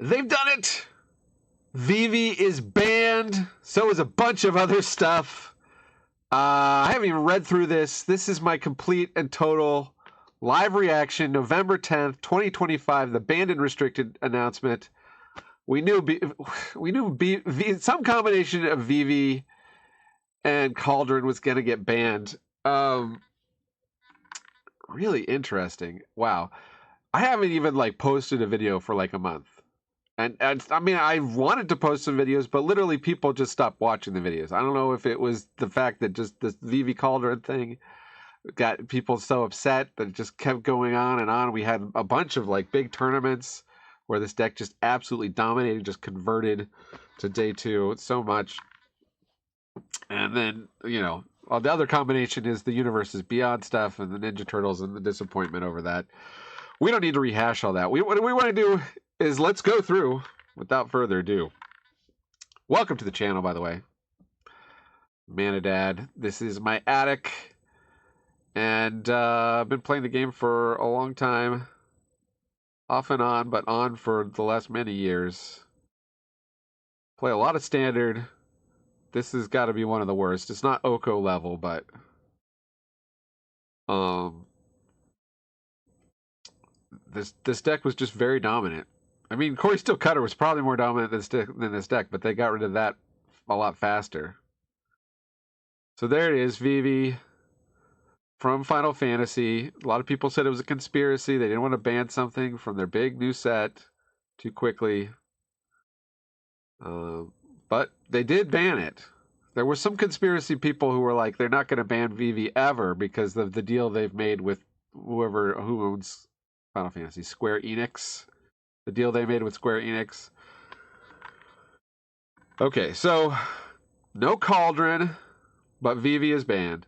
They've done it! Vivi is banned. So is a bunch of other stuff. I haven't even read through this. This is my complete and total live reaction. November 10th, 2025. The banned and restricted announcement. We knew some combination of Vivi and Cauldron was going to get banned. Really interesting. Wow. I haven't even posted a video for a month. And I mean, I wanted to post some videos, but literally people just stopped watching the videos. I don't know if it was the fact that just this Vivi Cauldron thing got people so upset that it just kept going on and on. We had a bunch of big tournaments where this deck just absolutely dominated, just converted to day 2 so much. And then, the other combination is the Universes Beyond stuff and the Ninja Turtles and the disappointment over that. We don't need to rehash all that. What we want to do is let's go through without further ado. Welcome to the channel, by the way. Manadad. This is my attic. And I've been playing the game for a long time. Off and on, but on for the last many years. Play a lot of Standard. This has got to be one of the worst. It's not Oko level, but this deck was just very dominant. I mean, Corey Steel Cutter was probably more dominant than this deck, but they got rid of that a lot faster. So there it is, Vivi from Final Fantasy. A lot of people said it was a conspiracy. They didn't want to ban something from their big new set too quickly. But they did ban it. There were some conspiracy people who were like, they're not going to ban Vivi ever because of the deal they've made with who owns Final Fantasy, Square Enix. The deal they made with Square Enix. Okay, so no Cauldron, but Vivi is banned.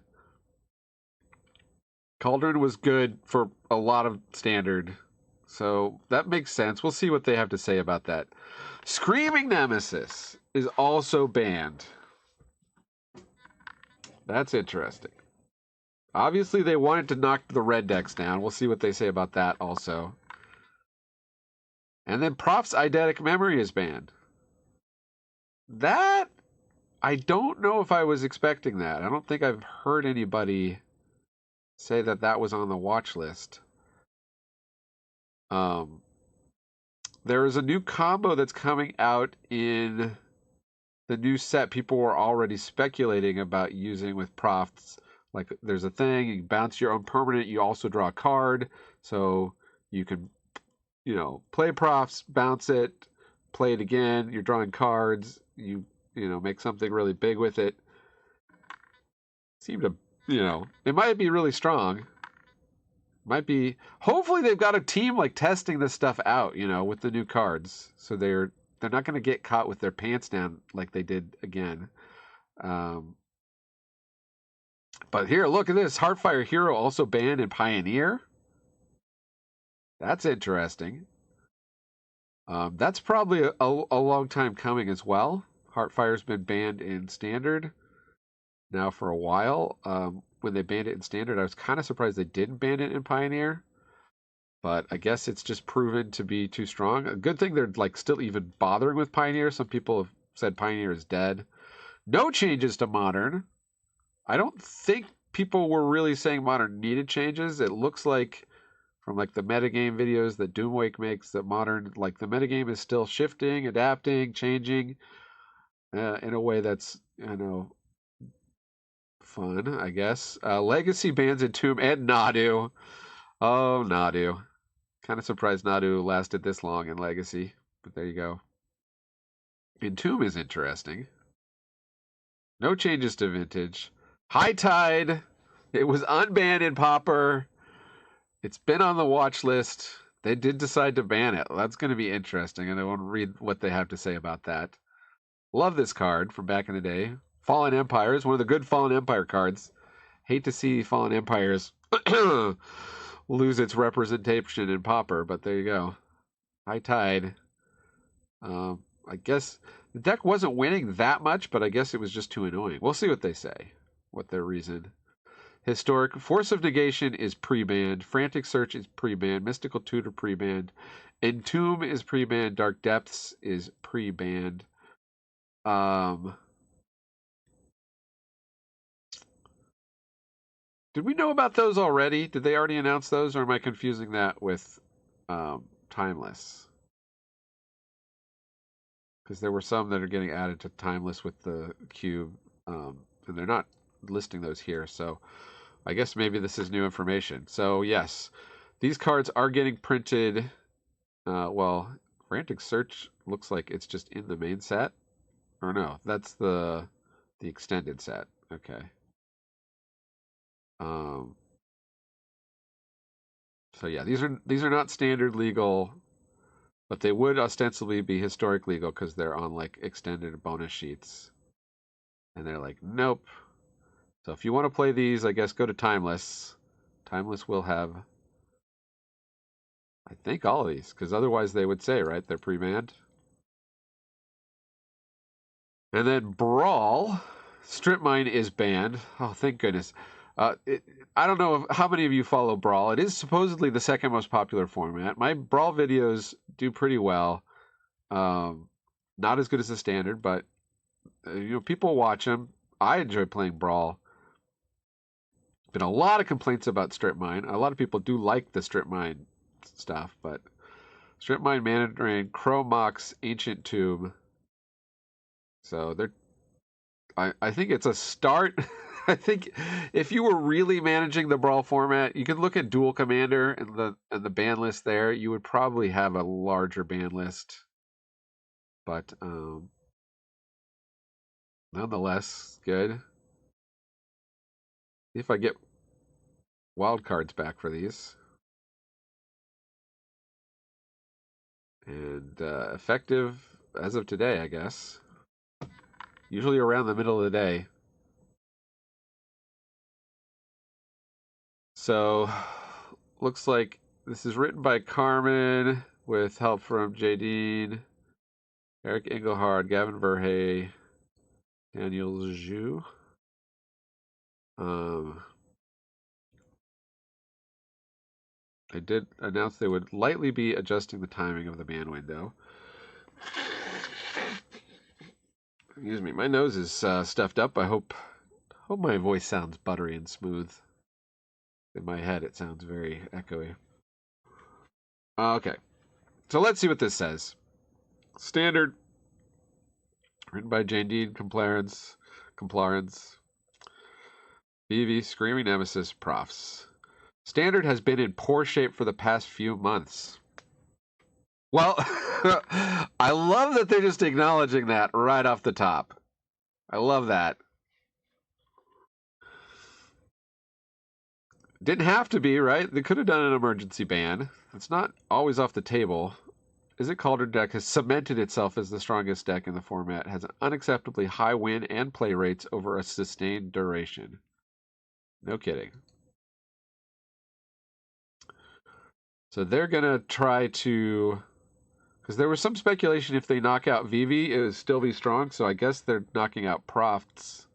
Cauldron was good for a lot of Standard, so that makes sense. We'll see what they have to say about that. Screaming Nemesis is also banned. That's interesting. Obviously, they wanted to knock the red decks down. We'll see what they say about that also. And then Prof's Eidetic Memory is banned. That, I don't know if I was expecting that. I don't think I've heard anybody say that that was on the watch list. There is a new combo that's coming out in the new set. People were already speculating about using with Profs. Like, there's a thing, you bounce your own permanent, you also draw a card, so you can, play Profs, bounce it, play it again, you're drawing cards, you make something really big with it. Seem to, it might be really strong. Might be, hopefully they've got a team testing this stuff out, with the new cards. So they're not going to get caught with their pants down like they did again. But here, look at this. Heartfire Hero also banned in Pioneer. That's interesting. That's probably a long time coming as well. Heartfire's been banned in Standard now for a while. When they banned it in Standard, I was kind of surprised they didn't ban it in Pioneer. But I guess it's just proven to be too strong. A good thing they're still even bothering with Pioneer. Some people have said Pioneer is dead. No changes to Modern. I don't think people were really saying Modern needed changes. It looks like from the metagame videos that Doomwake makes that Modern, the metagame is still shifting, adapting, changing in a way that's, fun, I guess. Legacy bans Entomb and Nadu. Oh, Nadu. Kind of surprised Nadu lasted this long in Legacy, but there you go. Entomb is interesting. No changes to Vintage. High Tide. It was unbanned in Pauper. It's been on the watch list. They did decide to ban it. That's going to be interesting, and I want to read what they have to say about that. Love this card from back in the day. Fallen Empires, one of the good Fallen Empire cards. Hate to see Fallen Empires lose its representation in Pauper, but there you go. High Tide. I guess the deck wasn't winning that much, but I guess it was just too annoying. We'll see what they say, what their reason. Historic. Force of Negation is pre-banned. Frantic Search is pre-banned. Mystical Tutor pre-banned. Entomb is pre-banned. Dark Depths is pre-banned. Did we know about those already? Did they already announce those, or am I confusing that with Timeless? Because there were some that are getting added to Timeless with the cube, and they're not listing those here, so I guess maybe this is new information. So yes, these cards are getting printed. Well, Frantic Search looks like it's just in the main set. Or no, that's the extended set. Okay. So yeah, these are not standard legal, but they would ostensibly be historic legal because they're on like extended bonus sheets. And they're like, nope. So if you want to play these, I guess go to Timeless. Timeless will have, I think, all of these, because otherwise they would say, right, they're pre-banned. And then Brawl, Strip Mine is banned. Oh, thank goodness. I don't know how many of you follow Brawl. It is supposedly the second most popular format. My Brawl videos do pretty well. Not as good as the standard, but people watch them. I enjoy playing Brawl. Been a lot of complaints about Strip Mine. A lot of people do like the Strip Mine stuff, but Strip Mine, Mana Drain, Crow Mox, Ancient Tomb. So they're. I think it's a start. I think if you were really managing the Brawl format, you could look at Dual Commander and the ban list there. You would probably have a larger ban list, but nonetheless, good. See if I get wild cards back for these, and effective as of today, I guess. Usually around the middle of the day. So, looks like this is written by Carmen with help from J. Dean, Eric Engelhard, Gavin Verhey, Daniel Zhu. They did announce they would lightly be adjusting the timing of the ban window. Excuse me, my nose is stuffed up. I hope my voice sounds buttery and smooth. In my head, it sounds very echoey. Okay, so let's see what this says. Standard, written by Jane Dean, Compliance, Vivi, Screaming Nemesis, Profs. Standard has been in poor shape for the past few months. Well, I love that they're just acknowledging that right off the top. I love that. Didn't have to be, right? They could have done an emergency ban. It's not always off the table. Is It Cauldron deck has cemented itself as the strongest deck in the format, has an unacceptably high win and play rates over a sustained duration. No kidding. So they're going to try to... Because there was some speculation if they knock out Vivi, it would still be strong. So I guess they're knocking out Profts.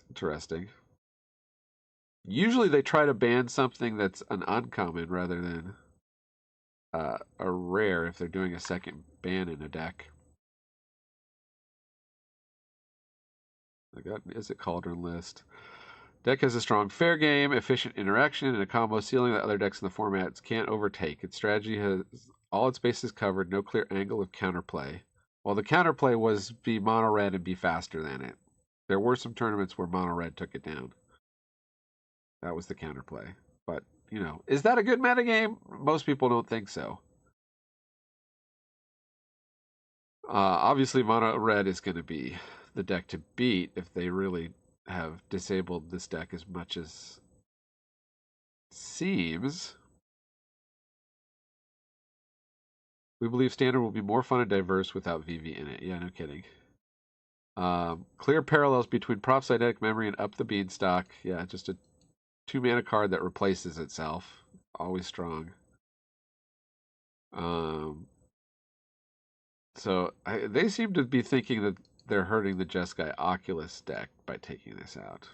Interesting. Usually they try to ban something that's an uncommon rather than a rare if they're doing a second ban in a deck. I got Is It Cauldron list. Deck has a strong fair game, efficient interaction, and a combo ceiling that other decks in the format can't overtake. Its strategy has all its bases covered, no clear angle of counterplay. Well, the counterplay was be mono red and be faster than it. There were some tournaments where mono red took it down. That was the counterplay. But, is that a good metagame? Most people don't think so. Obviously, mono red is going to be the deck to beat if they really have disabled this deck as much as seems. We believe Standard will be more fun and diverse without Vivi in it. Yeah, no kidding. Clear parallels between Prof Eidetic Memory and Up the Beanstalk. Yeah, just a 2-mana card that replaces itself. Always strong. So they seem to be thinking that they're hurting the Jeskai Oculus deck by taking this out.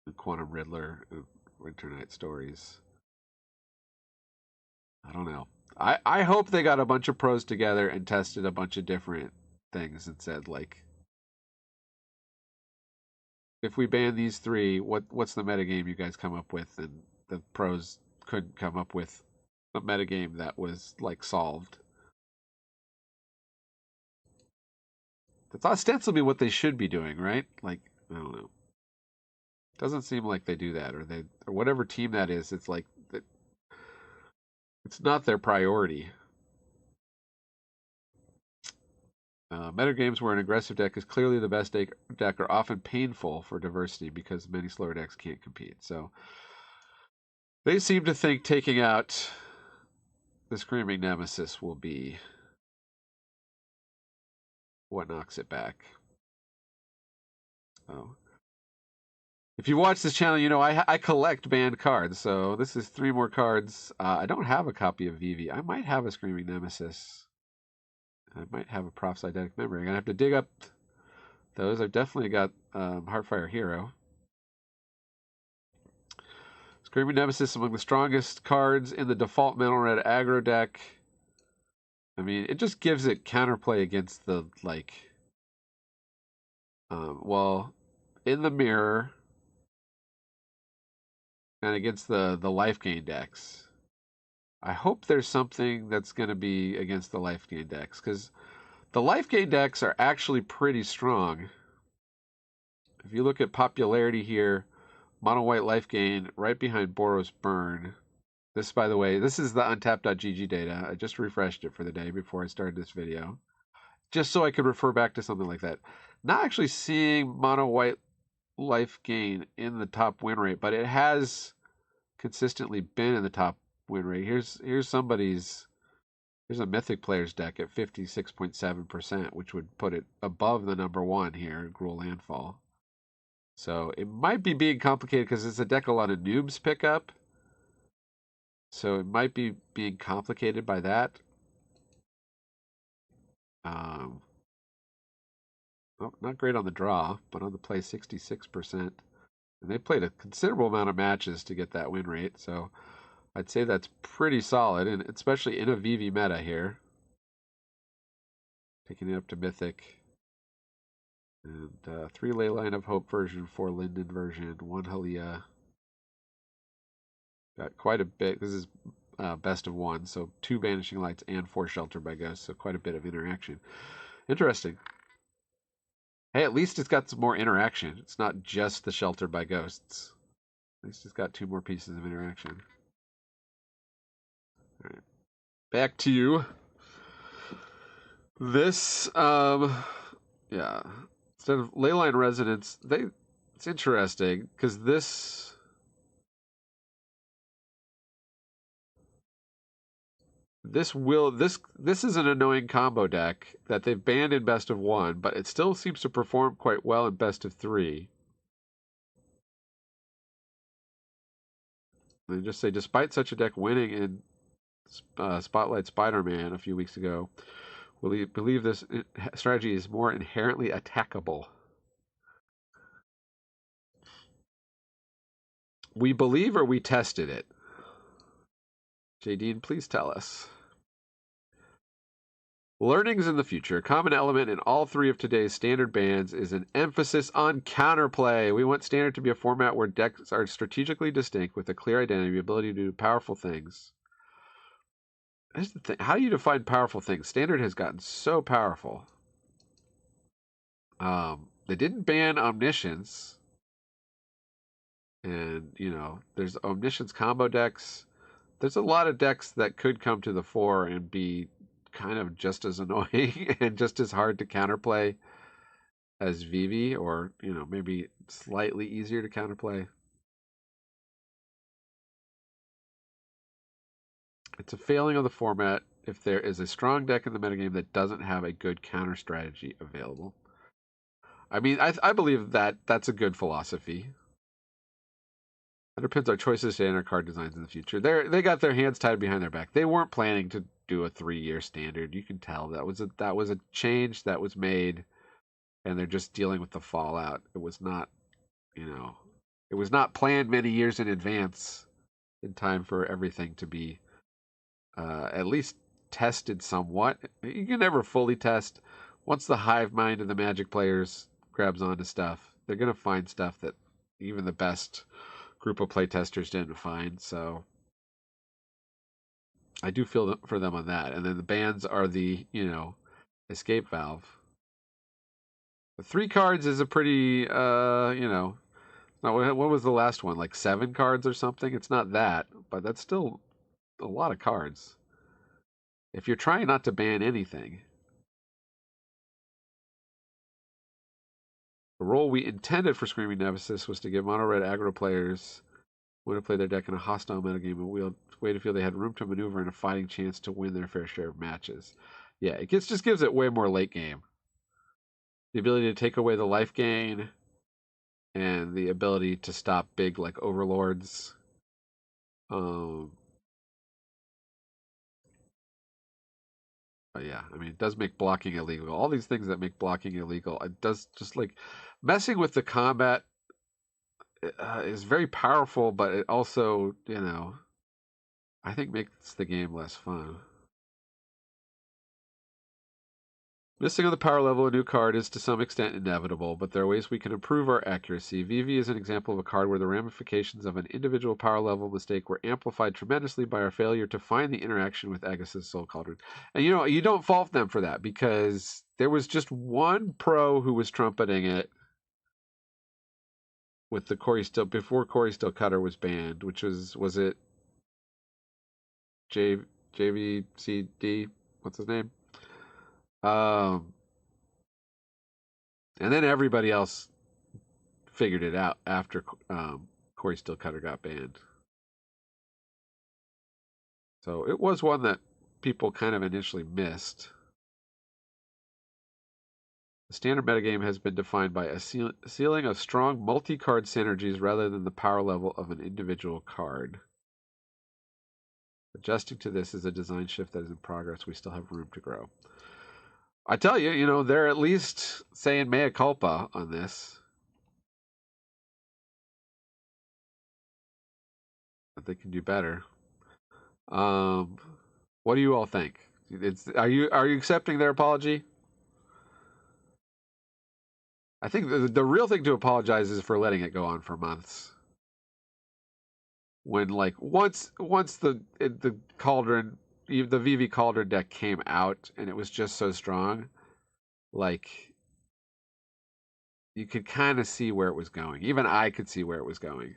The Quantum Riddler, Winter Night Stories. I don't know. I hope they got a bunch of pros together and tested a bunch of different things and said, like, if we ban these three, what's the metagame you guys come up with? And the pros couldn't come up with a metagame that was, like, solved. That's ostensibly what they should be doing, right? Like, I don't know. Doesn't seem like they do that, or whatever team that is. It's like it's not their priority. Metagames where an aggressive deck is clearly the best deck are often painful for diversity because many slower decks can't compete. So they seem to think taking out the Screaming Nemesis will be what knocks it back. Oh. If you watch this channel, you know I collect banned cards, so this is 3 more cards. I don't have a copy of Vivi. I might have a Screaming Nemesis. I might have a Proph's Eidetic Memory. I'm going to have to dig up those. I've definitely got Heartfire Hero. Screaming Nemesis among the strongest cards in the default Mono Red aggro deck. I mean, it just gives it counterplay against the, like, well, in the mirror and against the life gain decks. I hope there's something that's going to be against the life gain decks, because the life gain decks are actually pretty strong. If you look at popularity here, mono white life gain right behind Boros Burn. This, by the way, this is the untapped.gg data. I just refreshed it for the day before I started this video, just so I could refer back to something like that. Not actually seeing mono white life gain in the top win rate, but it has consistently been in the top win rate. Here's a Mythic player's deck at 56.7%, which would put it above the number 1 here, Gruul Landfall. So it might be being complicated because it's a deck a lot of noobs pick up. So it might be being complicated by that. Not great on the draw, but on the play 66%. And they played a considerable amount of matches to get that win rate. So I'd say that's pretty solid, and especially in a Vivi meta here. Taking it up to Mythic. And 3 Leyline of Hope version, 4 Linden version, 1 Halia. Got quite a bit. This is best of 1, so 2 Banishing Lights and 4 Shelter by Ghosts, so quite a bit of interaction. Interesting. Hey, at least it's got some more interaction. It's not just the Shelter by Ghosts. At least it's got 2 more pieces of interaction. All right. Back to you. This, yeah. Instead of Leyline Resonance, it's interesting because this is an annoying combo deck that they've banned in best of 1, but it still seems to perform quite well in best of 3. They just say, despite such a deck winning in Spotlight Spider-Man a few weeks ago, we believe this strategy is more inherently attackable. We believe, or we tested it? Jadine, please tell us. Learnings in the future. A common element in all 3 of today's standard bans is an emphasis on counterplay. We want standard to be a format where decks are strategically distinct with a clear identity, ability to do powerful things. Here's the thing. How do you define powerful things? Standard has gotten so powerful. They didn't ban Omniscience. And, you know, there's Omniscience combo decks. There's a lot of decks that could come to the fore and be kind of just as annoying and just as hard to counterplay as Vivi, or, you know, maybe slightly easier to counterplay. It's a failing of the format if there is a strong deck in the metagame that doesn't have a good counter strategy available. I mean, I believe that that's a good philosophy. Underpins our choices today and our card designs in the future. They got their hands tied behind their back. They weren't planning to do a 3-year standard. You can tell that was a change that was made, and they're just dealing with the fallout. It was not, it was not planned many years in advance in time for everything to be at least tested somewhat. You can never fully test. Once the hive mind of the Magic players grabs onto stuff, they're going to find stuff that even the best group of playtesters didn't find. So I do feel for them on that. And then the bans are the, escape valve. But 3 cards is a pretty, what was the last one? Like 7 cards or something? It's not that, but that's still a lot of cards. If you're trying not to ban anything. The role we intended for Screaming Nemesis was to give mono red aggro players when to play their deck in a hostile metagame a way to feel they had room to maneuver and a fighting chance to win their fair share of matches. Yeah, it just gives it way more late game. The ability to take away the life gain and the ability to stop big like overlords. But yeah, I mean, it does make blocking illegal. All these things that make blocking illegal, it does just like messing with the combat is very powerful, but it also, I think makes the game less fun. Missing on the power level a new card is to some extent inevitable, but there are ways we can improve our accuracy. Vivi is an example of a card where the ramifications of an individual power level mistake were amplified tremendously by our failure to find the interaction with Agus's Soul Cauldron. And you don't fault them for that, because there was just one pro who was trumpeting it with the before Corey Still Cutter was banned, which was it JVCD? What's his name? And then everybody else figured it out after Corey Still Cutter got banned. So it was one that people kind of initially missed. The standard metagame has been defined by a ceiling of strong multi-card synergies rather than the power level of an individual card. Adjusting to this is a design shift that is in progress. We still have room to grow. I tell you, they're at least saying mea culpa on this. But they can do better. What do you all think? Are you accepting their apology? I think the real thing to apologize is for letting it go on for months. When once the Cauldron, the Vivi Cauldron deck came out and it was just so strong, you could kind of see where it was going. Even I could see where it was going.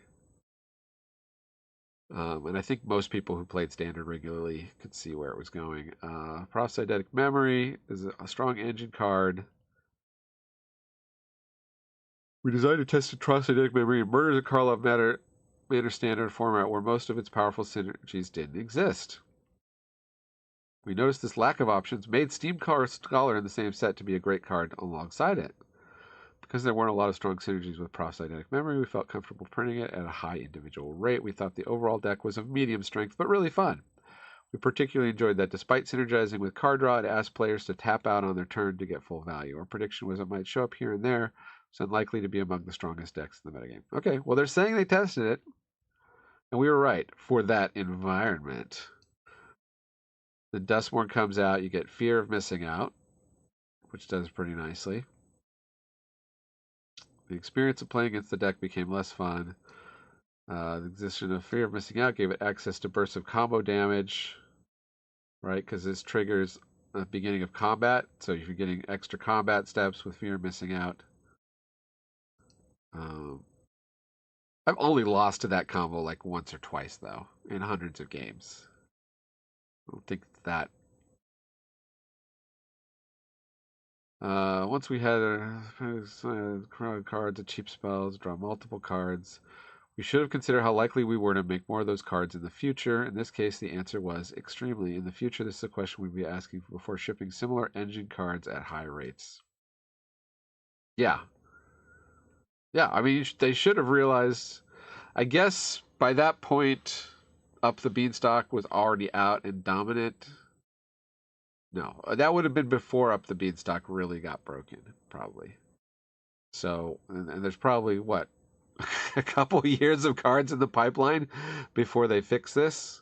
And I think most people who played Standard regularly could see where it was going. Prophecytic Memory is a strong engine card. We designed a tested Prophecytic Memory and murders a Karlov Matter standard format where most of its powerful synergies didn't exist. We noticed this lack of options made Steam Scholar in the same set to be a great card alongside it. Because there weren't a lot of strong synergies with Prophecytic Memory, we felt comfortable printing it at a high individual rate. We thought the overall deck was of medium strength, but really fun. We particularly enjoyed that despite synergizing with card draw, it asked players to tap out on their turn to get full value. Our prediction was it might show up here and there. It's unlikely to be among the strongest decks in the metagame. Okay, well, they're saying they tested it, and we were right for that environment. The Dustborn comes out, you get Fear of Missing Out, which does pretty nicely. The experience of playing against the deck became less fun. The existence of Fear of Missing Out gave it access to bursts of combo damage, right? Because this triggers the beginning of combat, so if you're getting extra combat steps with Fear of Missing Out. I've only lost to that combo like once or twice, though, in hundreds of games. I don't think it's that. Once we had cards, cheap spells, draw multiple cards. We should have considered how likely we were to make more of those cards in the future. In this case, the answer was extremely. In the future, this is a question we'd be asking before shipping similar engine cards at high rates. Yeah. Yeah, I mean, they should have realized, I guess by that point, Up the Beanstalk was already out and dominant. No, that would have been before Up the Beanstalk really got broken, probably. So, and there's probably what a couple years of cards in the pipeline before they fix this,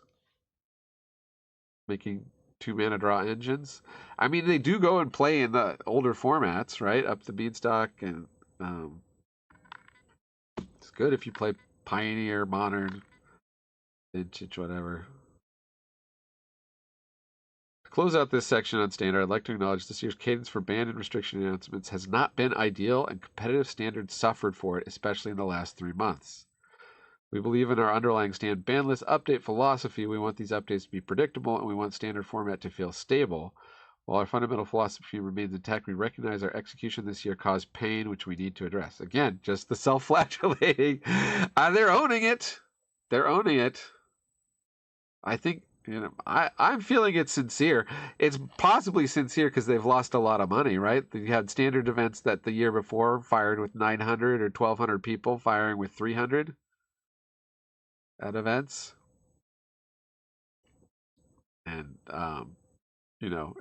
making 2-mana draw engines. I mean, they do go and play in the older formats, right? Up the Beanstalk, and it's good if you play Pioneer, Modern, Vintage, whatever. To close out this section on Standard, I'd like to acknowledge this year's cadence for ban and restriction announcements has not been ideal, and competitive standards suffered for it, especially in the last 3 months. We believe in our underlying stand ban list update philosophy. We want these updates to be predictable, and we want standard format to feel stable. While our fundamental philosophy remains intact, we recognize our execution this year caused pain, which we need to address. Again, just the self-flagellating. They're owning it. They're owning it. I think, I'm feeling it's sincere. It's possibly sincere because they've lost a lot of money, right? You had standard events that the year before fired with 900 or 1,200 people, firing with 300 at events. And,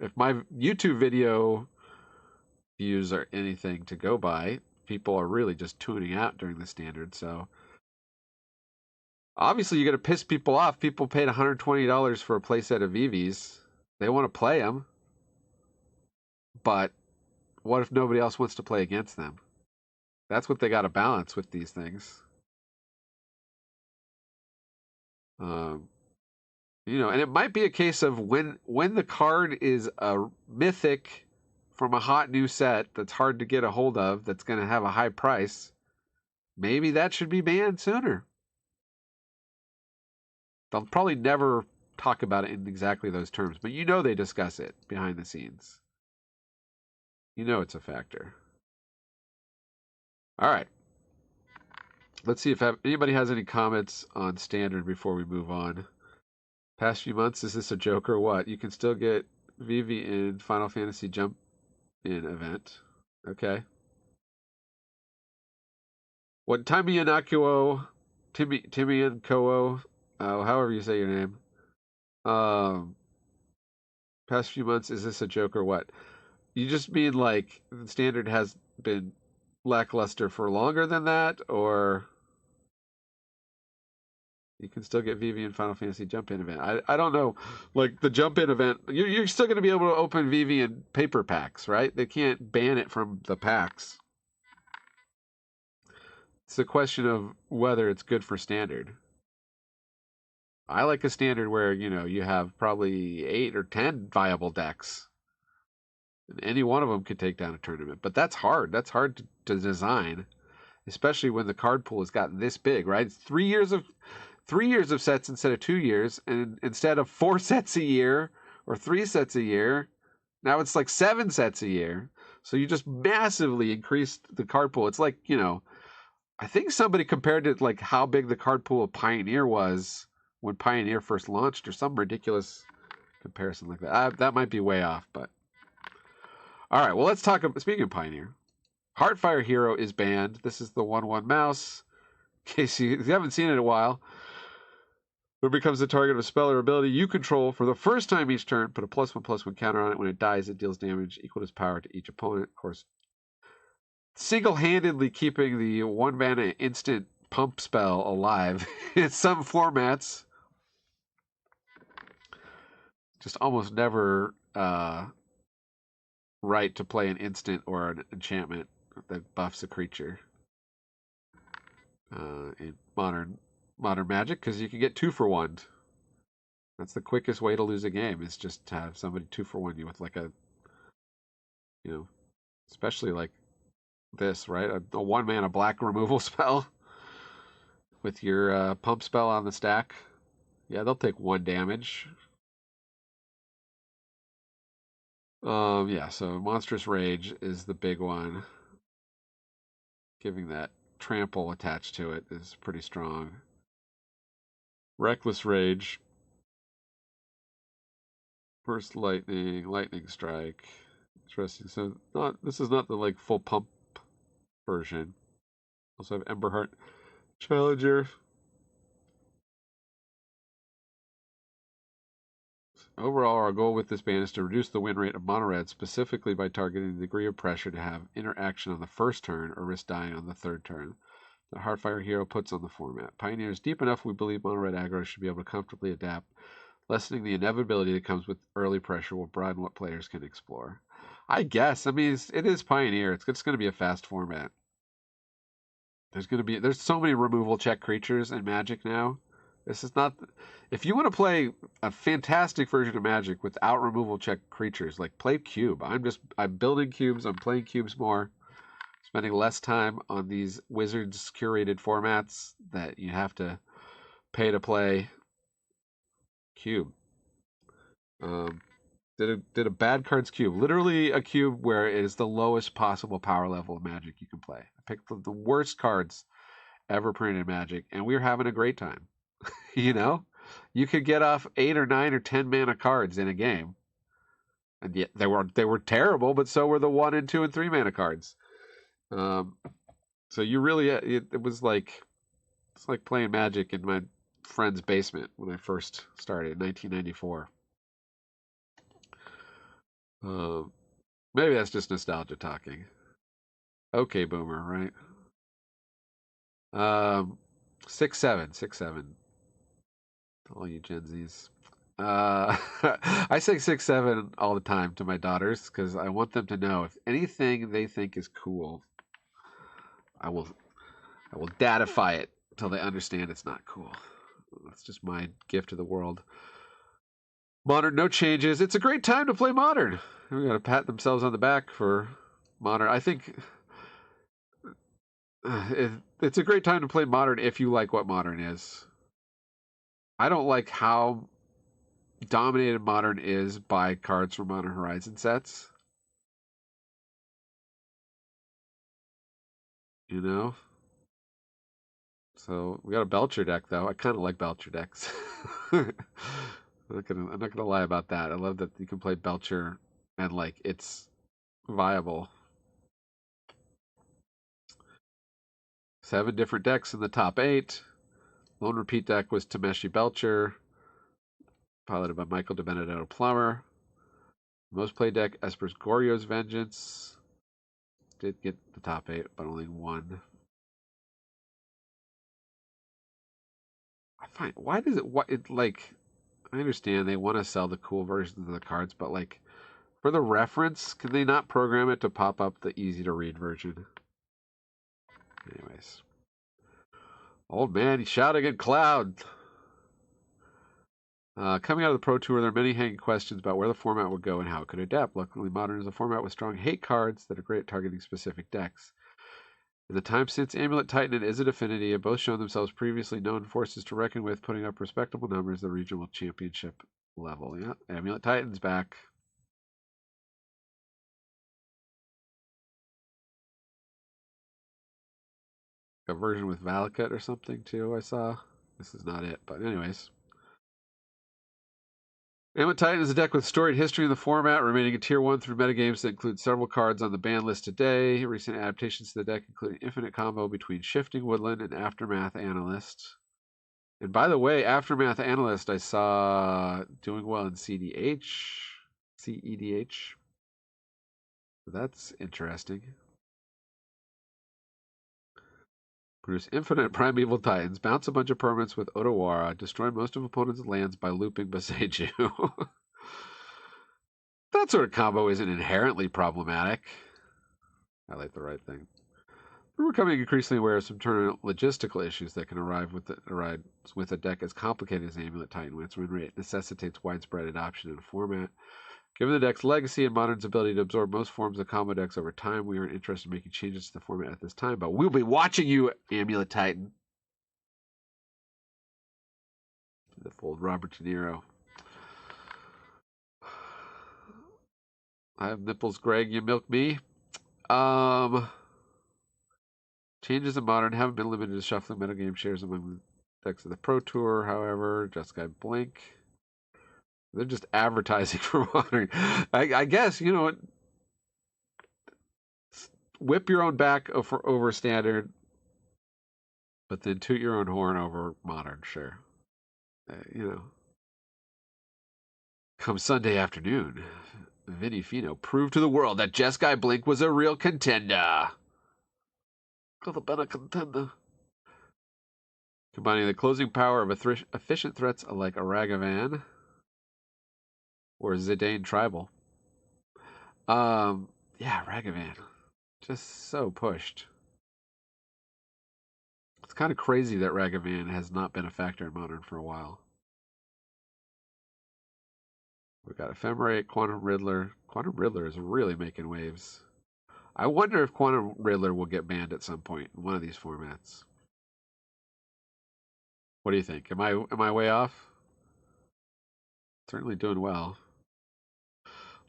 if my YouTube video views are anything to go by, people are really just tuning out during the standard. So obviously you're going to piss people off. People paid $120 for a playset of Vivis. They want to play them. But what if nobody else wants to play against them? That's what they got to balance with these things. And it might be a case of when the card is a mythic from a hot new set that's hard to get a hold of, that's going to have a high price, maybe that should be banned sooner. They'll probably never talk about it in exactly those terms, but they discuss it behind the scenes. It's a factor. All right. Let's see if anybody has any comments on Standard before we move on. Past few months, is this a joke or what? You can still get Vivi in Final Fantasy Jump In event. Okay. What Timianakuo, Timiankoo, however you say your name. Past few months, is this a joke or what? You just mean like the Standard has been lackluster for longer than that, or you can still get Vivi in Final Fantasy Jump-In event? I don't know. Like the Jump-In event, you're still going to be able to open Vivi in paper packs, right? They can't ban it from the packs. It's a question of whether it's good for Standard. I like a Standard where, you have probably 8 or 10 viable decks. And any one of them could take down a tournament. But that's hard. That's hard to design, especially when the card pool has gotten this big, right? It's 3 years of sets instead of 2 years, and instead of 4 sets a year or 3 sets a year, now it's like 7 sets a year. So you just massively increased the card pool. It's like, I think somebody compared it like how big the card pool of Pioneer was when Pioneer first launched, or some ridiculous comparison like that. That might be way off, but all right. Well, let's talk about, speaking of Pioneer, Heartfire Hero is banned. This is the 1/1 mouse. In case you haven't seen it in a while, when it becomes the target of a spell or ability you control for the first time each turn, put a +1/+1 counter on it. When it dies, it deals damage equal to its power to each opponent. Of course, single-handedly keeping the 1-mana instant pump spell alive in some formats. Just almost never right to play an instant or an enchantment that buffs a creature in modern Magic, because you can get 2 for 1. That's the quickest way to lose a game, is just to have somebody 2 for 1 you with like a, especially like this, right? A 1-mana black removal spell with your pump spell on the stack. Yeah, they'll take 1 damage. Yeah, so Monstrous Rage is the big one. Giving that trample attached to it is pretty strong. Reckless Rage. First Lightning Strike. Interesting. So this is not the like full pump version. Also have Emberheart Challenger. Overall, our goal with this ban is to reduce the win rate of mono red, specifically by targeting the degree of pressure to have interaction on the first turn or risk dying on the third turn that Heartfire Hero puts on the format. Pioneer is deep enough we believe mono red aggro should be able to comfortably adapt, lessening the inevitability that comes with early pressure will broaden what players can explore. I guess. I mean, it is Pioneer. It's going to be a fast format. There's so many removal check creatures in Magic now. This is not. If you want to play a fantastic version of Magic without removal check creatures, like play Cube. I'm building cubes. I'm playing cubes more. Spending less time on these Wizards curated formats that you have to pay to play. Cube. Did a bad cards cube. Literally a cube where it is the lowest possible power level of Magic you can play. I picked the worst cards ever printed in Magic, and we were having a great time. You know? You could get off 8 or 9 or 10 mana cards in a game. And yet they were terrible, but so were the 1 and 2 and 3 mana cards. So you really it was like it's like playing Magic in my friend's basement when I first started in 1994. Maybe that's just nostalgia talking. Okay, Boomer, right? 6'7". All you Gen Zs. I say 6'7" all the time to my daughters because I want them to know if anything they think is cool, I will datify it until they understand it's not cool. That's just my gift to the world. Modern, no changes. It's a great time to play Modern. We got to pat themselves on the back for Modern. I think it's a great time to play Modern if you like what Modern is. I don't like how dominated Modern is by cards from Modern Horizon sets. You know? So we got a Belcher deck though. I kind of like Belcher decks. I'm not gonna lie about that. I love that you can play Belcher and like it's viable. 7 different decks in the top 8. Lone repeat deck was Tameshi Belcher, piloted by Michael DiBenedetto Plummer. Most played deck, Esper's Goryo's Vengeance. Did get the top 8, but only 1. I find why does it like I understand they want to sell the cool versions of the cards, but like for the reference, can they not program it to pop up the easy to read version? Anyways. Old man, he's shouting at cloud. Coming out of the Pro Tour, there are many hanging questions about where the format would go and how it could adapt. Luckily, Modern is a format with strong hate cards that are great at targeting specific decks. In the time since Amulet Titan and Izzet Affinity have both shown themselves previously known forces to reckon with, putting up respectable numbers at the regional championship level. Yeah, Amulet Titan's back. A version with Valakut or something too, I saw. This is not it, but anyways. Amulet Titan is a deck with storied history in the format, remaining a tier 1 through metagames that include several cards on the ban list today. Recent adaptations to the deck include an infinite combo between Shifting Woodland and Aftermath Analyst. And by the way, Aftermath Analyst I saw doing well in CEDH. That's interesting. Produce infinite Primeval Titans, bounce a bunch of permanents with Otawara, destroy most of opponents' lands by looping Boseiju. That sort of combo isn't inherently problematic. I like the right thing. We're becoming increasingly aware of some tournament logistical issues that can arise with a deck as complicated as Amulet Titan when its win rate necessitates widespread adoption in a format. Given the deck's legacy and Modern's ability to absorb most forms of combo decks over time, we aren't interested in making changes to the format at this time, but we'll be watching you, Amulet Titan. The old Robert De Niro. I have nipples, Greg. You milk me. Changes in Modern haven't been limited to shuffling metagame shares among the decks of the Pro Tour, however. Just Guy Blink. They're just advertising for Modern. I guess, you know, whip your own back over Standard, but then toot your own horn over Modern, sure. You know. Come Sunday afternoon, Vinny Fino proved to the world that Jeskai Blink was a real contender. Could have been a contender. Combining the closing power of efficient threats like Ragavan or Zidane Tribal. Yeah, Ragavan. Just so pushed. It's kind of crazy that Ragavan has not been a factor in Modern for a while. We've got Ephemerate, Quantum Riddler. Quantum Riddler is really making waves. I wonder if Quantum Riddler will get banned at some point in one of these formats. What do you think? Am I way off? Certainly doing well.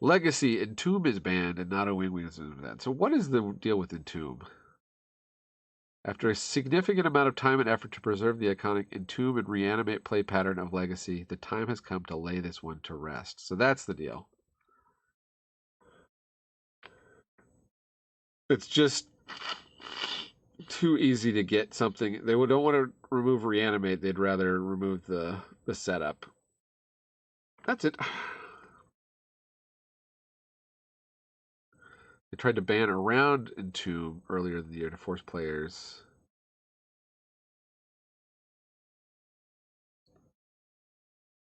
Legacy, Entomb is banned and not a wing is that. So what is the deal with Entomb? After a significant amount of time and effort to preserve the iconic Entomb and reanimate play pattern of Legacy, the time has come to lay this one to rest. So that's the deal. It's just too easy to get something. They don't want to remove reanimate. They'd rather remove the setup. That's it. They tried to ban around Entomb earlier in the year to force players.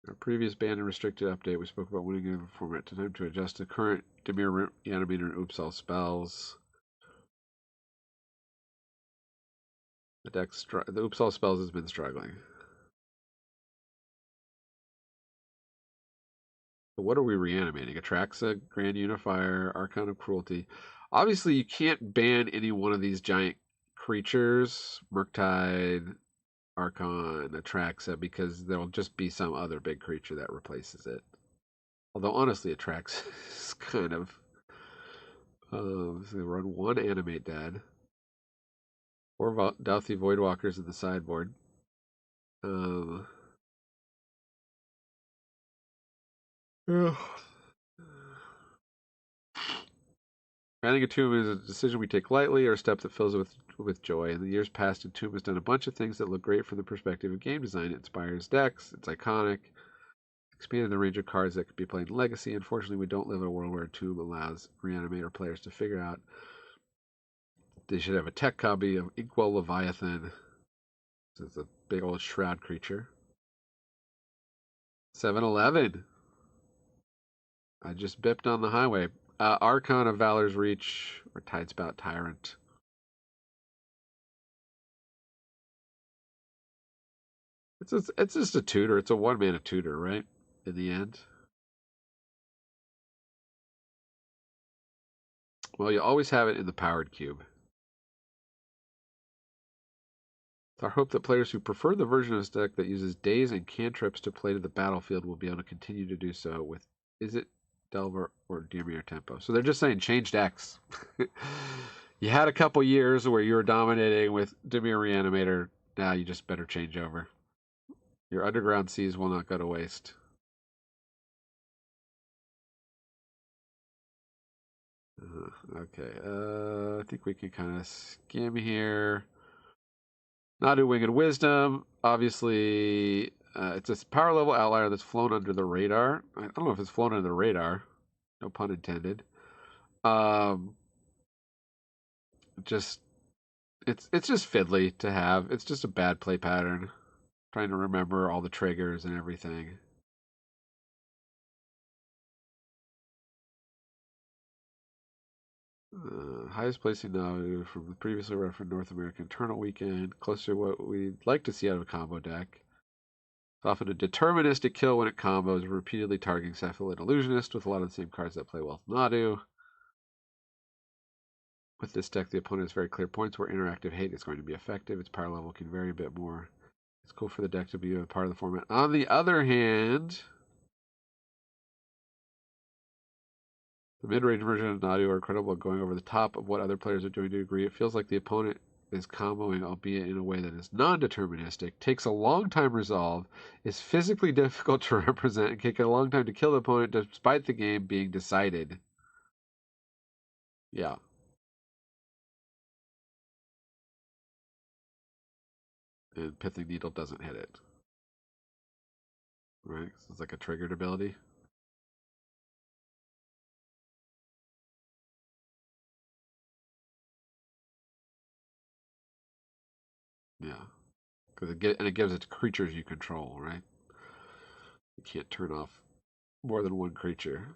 Our previous ban and restricted update, we spoke about winning in the format to time to adjust to current Dimir Reanimator and Oops All spells. The deck, the Oops All spells has been struggling. But what are we reanimating? Atraxa, Grand Unifier, Archon of Cruelty. Obviously, you can't ban any one of these giant creatures, Murktide, Archon, Atraxa, because there'll just be some other big creature that replaces it. Although, honestly, Atraxa is kind of... so they run one Animate Dad. 4 Dauthi Voidwalkers in the sideboard. Banning a tomb is a decision we take lightly or a step that fills it with joy. In the years past, Entomb has done a bunch of things that look great from the perspective of game design. It inspires decks, it's iconic, expanded the range of cards that could be played in Legacy. Unfortunately, we don't live in a world where Entomb allows Reanimator players to figure out they should have a tech copy of Inkwell Leviathan. This is a big old shroud creature. 7-11. I just bipped on the highway. Archon of Valor's Reach, or Tidespout Tyrant. It's just a tutor. It's a one-mana tutor, right? In the end. Well, you always have it in the powered cube. It's our hope that players who prefer the version of this deck that uses days and cantrips to play to the battlefield will be able to continue to do so with Izzet, Delver, or Dimir Tempo. So they're just saying change decks. You had a couple years where you were dominating with Dimir Reanimator. Now you just better change over. Your underground seas will not go to waste. Okay, I think we can kind of skim here. Nadu Winged Wisdom. Obviously, it's a power level outlier that's flown under the radar. I don't know if it's flown under the radar. No pun intended. Just it's just fiddly to have. It's just a bad play pattern. Trying to remember all the triggers and everything. Highest placing now from the previously referenced North American Tournament Weekend, closer to what we'd like to see out of a combo deck. It's often a deterministic kill when it combos, repeatedly targeting Cephalid Illusionist with a lot of the same cards that play well with Nadu. With this deck, the opponent has very clear points where interactive hate is going to be effective. Its power level can vary a bit more. It's cool for the deck to be a part of the format. On the other hand, the mid-range version of Nadu are incredible at going over the top of what other players are doing to agree. It feels like the opponent is comboing, albeit in a way that is non-deterministic, takes a long time to resolve, is physically difficult to represent, and can take a long time to kill the opponent despite the game being decided. Yeah. And Pithing Needle doesn't hit it. Right? So it's like a triggered ability. Yeah, because it gives it to creatures you control, right? You can't turn off more than one creature.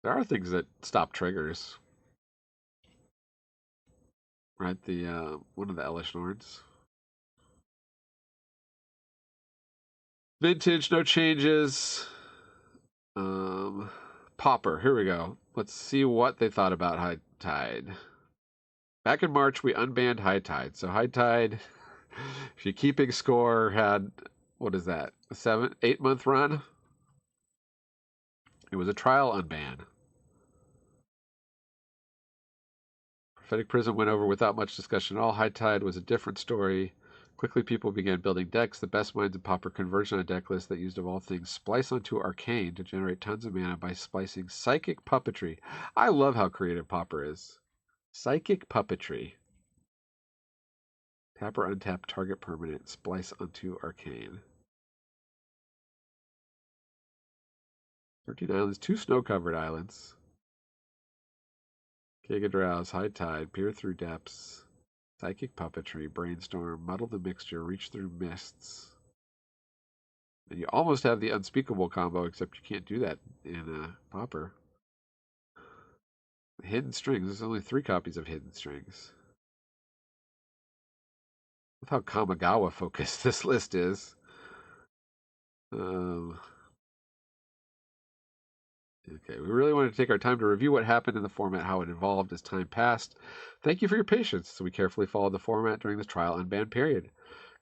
There are things that stop triggers, right? The one of the Elish Nords. Vintage, no changes. Pauper, here we go. Let's see what they thought about High Tide. Back in March, we unbanned High Tide. So High Tide, if you're keeping score, had, what is that, a 8-month run? It was a trial unban. Prophetic Prism went over without much discussion at all. High Tide was a different story. Quickly, people began building decks. The best minds in Pauper converged on a deck list that used, of all things, Splice onto Arcane to generate tons of mana by splicing Psychic Puppetry. I love how creative Pauper is. Psychic Puppetry. Tap or untap target permanent. Splice onto Arcane. 13 islands, 2 snow-covered islands. Giga Drowse, High Tide, Peer Through Depths. Psychic Puppetry, Brainstorm, Muddle the Mixture, Reach Through Mists. And you almost have the Unspeakable combo, except you can't do that in Pauper. Hidden Strings, there's only 3 copies of Hidden Strings. Look how Kamigawa focused this list is. Okay, we really wanted to take our time to review what happened in the format, how it evolved as time passed. Thank you for your patience, so we carefully followed the format during this trial unban period.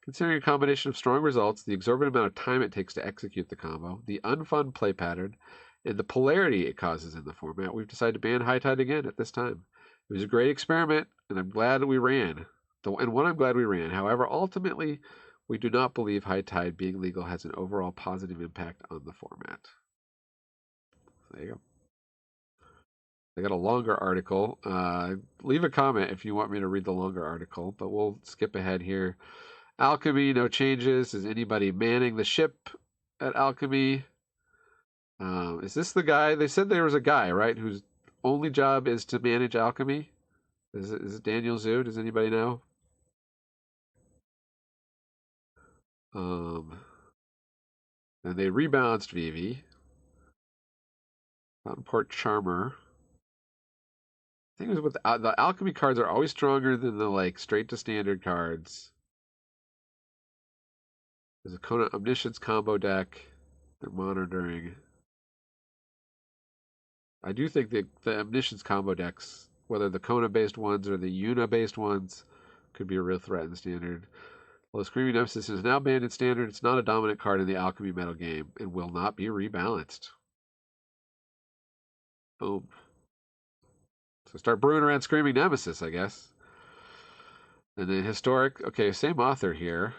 Considering a combination of strong results, the exorbitant amount of time it takes to execute the combo, the unfun play pattern, and the polarity it causes in the format, we've decided to ban High Tide again at this time. It was a great experiment, and I'm glad we ran. And one I'm glad we ran. However, ultimately, we do not believe High Tide being legal has an overall positive impact on the format. There you go. I got a longer article. Leave a comment if you want me to read the longer article, but we'll skip ahead here. Alchemy, no changes. Is anybody manning the ship at Alchemy? Is this the guy? They said there was a guy, right, whose only job is to manage Alchemy? Is it Daniel Zhu? Does anybody know? And they rebalanced Vivi. Fountainport Charmer. I think it was with the Alchemy cards are always stronger than the like straight to standard cards. There's a Kona Omniscience combo deck. They're monitoring. I do think the Omniscience combo decks, whether the Kona-based ones or the Yuna-based ones, could be a real threat in standard. While the Screaming Nemesis is now banned in standard, it's not a dominant card in the Alchemy Metal game and will not be rebalanced. Boom. So start brewing around Screaming Nemesis, I guess. And then Historic, okay, same author here.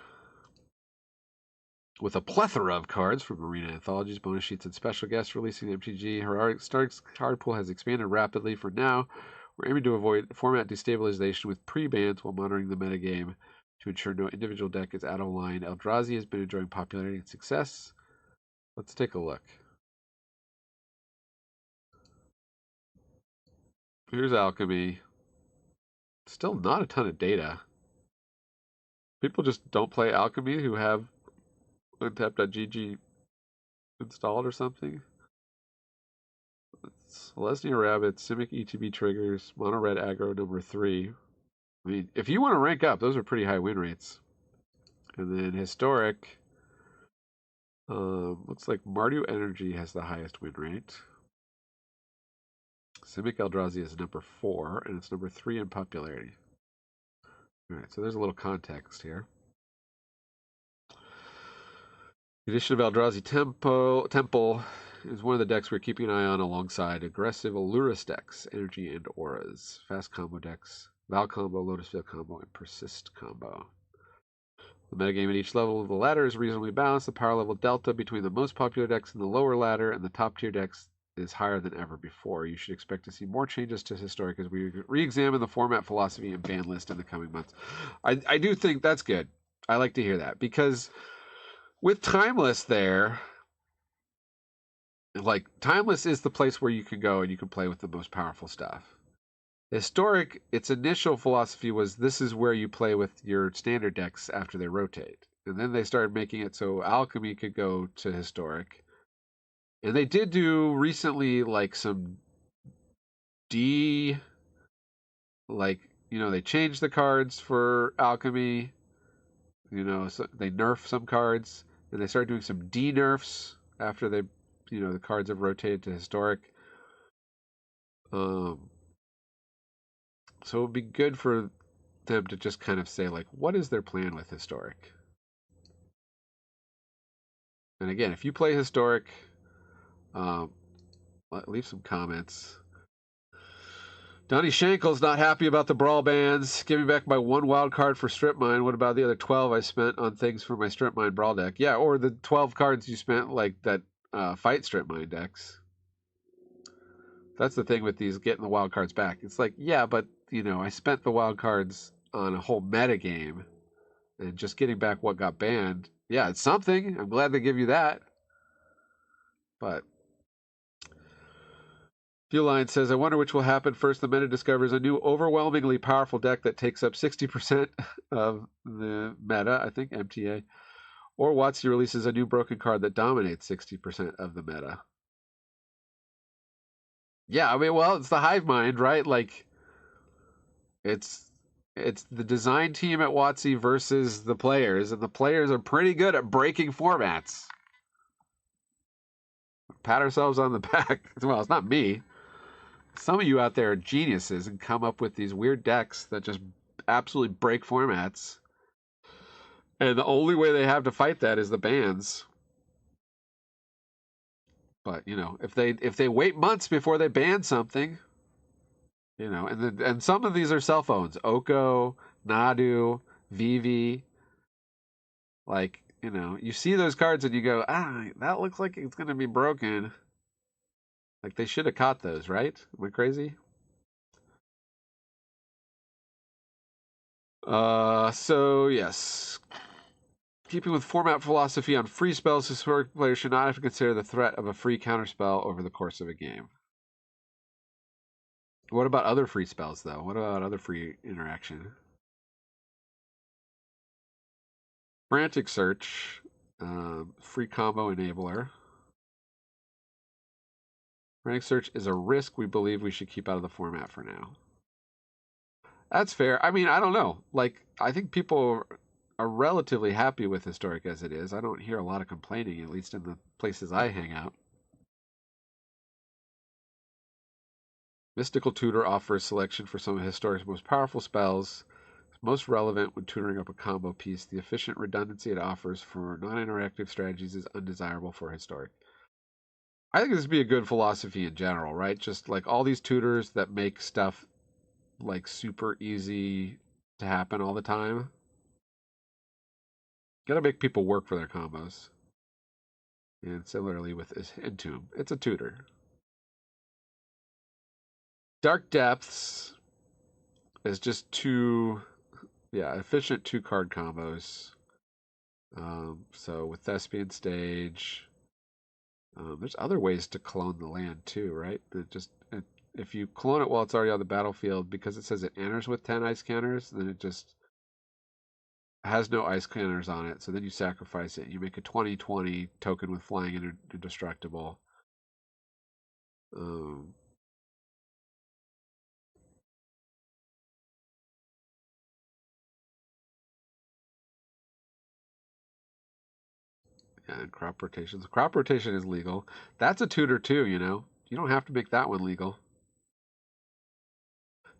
With a plethora of cards from Arena Anthologies, bonus sheets, and special guests releasing the MTG Heroic Stark's card pool has expanded rapidly. For now, we're aiming to avoid format destabilization with pre-bans while monitoring the metagame to ensure no individual deck is out of line. Eldrazi has been enjoying popularity and success. Let's take a look. Here's Alchemy. Still not a ton of data. People just don't play Alchemy who have untapped.gg installed or something. Lesnia Rabbit, Simic ETB triggers, Mono Red Aggro number 3. I mean, if you want to rank up, those are pretty high win rates. And then Historic, looks like Mardu Energy has the highest win rate. Simic Eldrazi is number 4, and it's number 3 in popularity. Alright, so there's a little context here. The addition of Eldrazi Temple is one of the decks we're keeping an eye on alongside aggressive Allurus decks, Energy and Auras, fast combo decks, Val combo, Lotus Field combo, and Persist combo. The metagame at each level of the ladder is reasonably balanced. The power level delta between the most popular decks in the lower ladder and the top tier decks is higher than ever before. You should expect to see more changes to Historic as we re-examine the format, philosophy, and ban list in the coming months. I do think that's good. I like to hear that because with Timeless there, like Timeless is the place where you can go and you can play with the most powerful stuff. Historic, its initial philosophy was this is where you play with your standard decks after they rotate. And then they started making it so alchemy could go to historic. And they did do recently like some like, they changed the cards for alchemy. So they nerf some cards. And they started doing some nerfs after the cards have rotated to historic. So it would be good for them to just kind of say, like, what is their plan with historic? And again, if you play historic, leave some comments. Donnie Shankle's not happy about the brawl bans. Give me back my 1 wild card for strip mine. What about the other 12 I spent on things for my strip mine brawl deck? Yeah, or the 12 cards you spent like that fight strip mine decks. That's the thing with these getting the wild cards back. It's like, yeah, but I spent the wild cards on a whole meta game, and just getting back what got banned. Yeah, it's something. I'm glad they give you that. But Viewline says, I wonder which will happen first. The meta discovers a new overwhelmingly powerful deck that takes up 60% of the meta, I think, MTA. Or WotC releases a new broken card that dominates 60% of the meta. Yeah, I mean, well, it's the hive mind, right? Like, it's the design team at WotC versus the players, and the players are pretty good at breaking formats. Pat ourselves on the back. Well, it's not me. Some of you out there are geniuses and come up with these weird decks that just absolutely break formats. And the only way they have to fight that is the bans. But, if they wait months before they ban something, and some of these are cell phones. Oko, Nadu, Vivi. Like, you see those cards and you go, that looks like it's going to be broken. Like, they should have caught those, right? Am I crazy? So, yes. Keeping with format philosophy on free spells, historic players should not have to consider the threat of a free counterspell over the course of a game. What about other free spells, though? What about other free interaction? Frantic Search, free combo enabler. Frantic Search is a risk we believe we should keep out of the format for now. That's fair. I mean, I don't know. Like, I think people are relatively happy with historic as it is. I don't hear a lot of complaining, at least in the places I hang out. Mystical Tutor offers selection for some of historic's most powerful spells. It's most relevant when tutoring up a combo piece. The efficient redundancy it offers for non-interactive strategies is undesirable for historic. I think this would be a good philosophy in general, right? Just like all these tutors that make stuff like super easy to happen all the time. Gotta make people work for their combos. And similarly with Entomb, it's a tutor. Dark Depths is just efficient 2-card combos. So with Thespian Stage, there's other ways to clone the land too, right? If you clone it while it's already on the battlefield, because it says it enters with 10 ice counters, then it just has no ice counters on it. So then you sacrifice it. You make a 20/20 token with flying indestructible. And crop rotations. Crop rotation is legal. That's a tutor too, You don't have to make that one legal.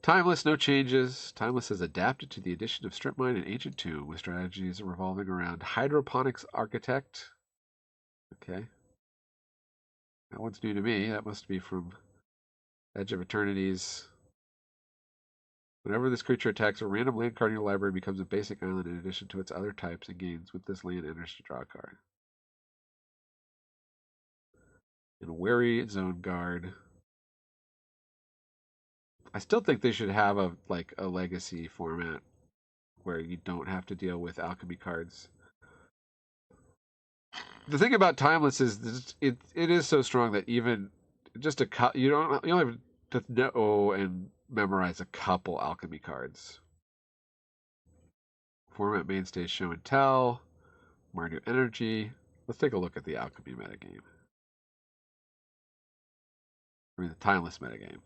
Timeless, no changes. Timeless has adapted to the addition of Strip Mine and Ancient Tomb, with strategies revolving around Hydroponics Architect. Okay. That one's new to me. That must be from Edge of Eternities. Whenever this creature attacks, a random land card in your library becomes a basic island in addition to its other types and gains with this land enters to draw a card. And Wary Zone Guard. I still think they should have a legacy format where you don't have to deal with alchemy cards. The thing about Timeless is it is so strong that even just you don't have to know and memorize a couple alchemy cards. Format mainstays show and tell. Mardu energy. Let's take a look at the alchemy metagame. I mean, the timeless metagame.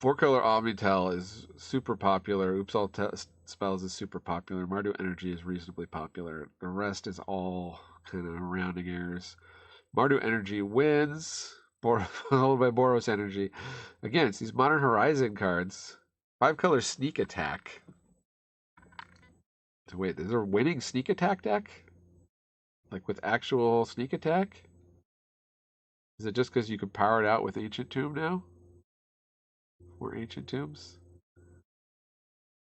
4-color Omnitel is super popular. Oops All Spells is super popular. Mardu Energy is reasonably popular. The rest is all kind of rounding errors. Mardu Energy wins. Followed by Boros Energy. Again, it's these Modern Horizon cards. 5-color Sneak Attack. So wait, is there a winning Sneak Attack deck? Like with actual Sneak Attack? Is it just because you can power it out with Ancient Tomb now? Or Ancient Tombs?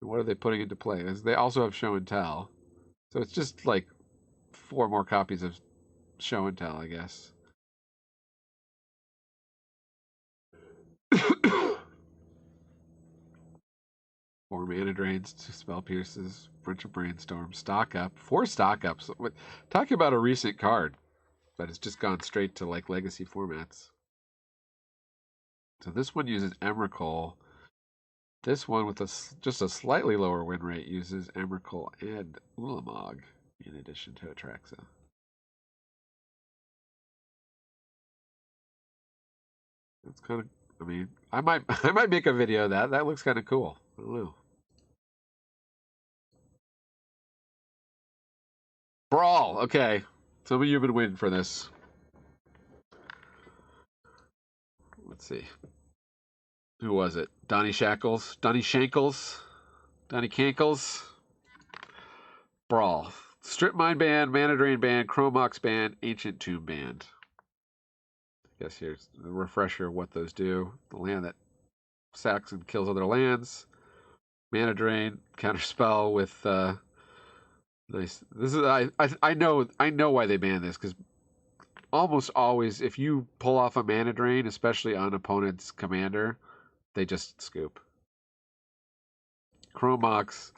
And what are they putting into play? They also have Show and Tell. So it's just like 4 more copies of Show and Tell, I guess. 4 mana drains, 2 spell pierces, bunch of brainstorm, stock up, 4 stock ups. Talking about a recent card that has just gone straight to like legacy formats. So this one uses Emrakul. This one with just a slightly lower win rate uses Emrakul and Ulamog in addition to Atraxa. That's kind of, I mean, I might make a video of that. That looks kind of cool. I don't know. Brawl. Okay. Some of you have been waiting for this. Let's see. Who was it? Donnie Shackles? Donnie Shankles? Donnie Cankles? Brawl. Strip Mine Band, Mana Drain Band, Chromox Band, Ancient Tomb Band. I guess here's a refresher of what those do. The land that sacks and kills other lands. Mana Drain, counterspell with nice. This is I know why they banned this, because almost always if you pull off a Mana Drain, especially on opponent's commander, they just scoop. Chromox